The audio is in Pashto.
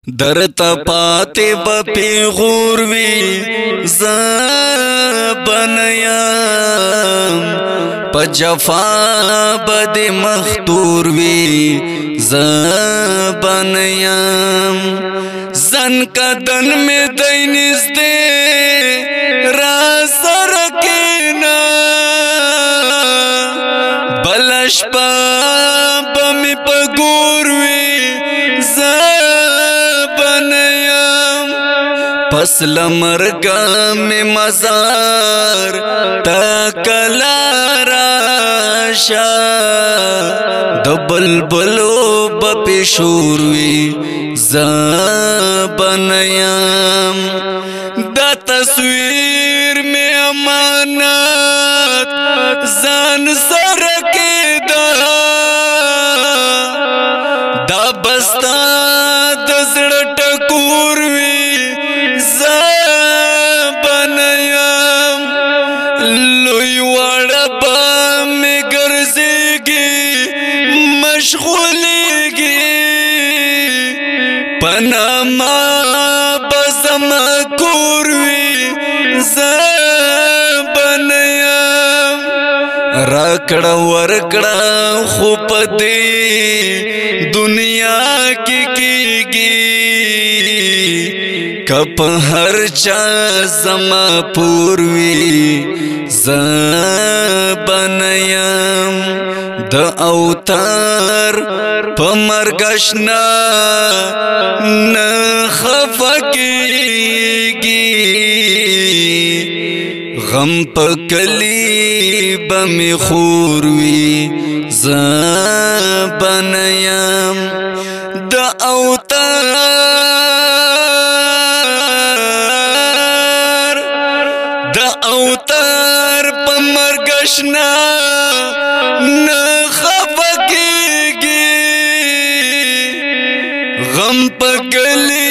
درتا پاتی با پیغور وی زبنیم پا جفا بد مختور وی زبنیم زن کدن میں دینیز دے را سرکینا بلش پا بمی پا گور وی زبنیم پس لمرگا میں مزار تاکلا راشا دبل بلو بپی شوروی زبنیم دا تصویر میں امانت زان سرکی دا بستا دزڑ ٹکور وی زبنیم لوی وڑبا میں گرزے گی مشغولی گی پناما بزم کوروی زبنیم راکڑا ورکڑا خوب دی دنیا کی گی کپ ہر چا زما پوروی زبنیم د اوتار پمرگشنا نخفکیگی غم پکلی بمی خوروی زبنیم د اوتار پمرگشنا نخفکیگی غم پکلی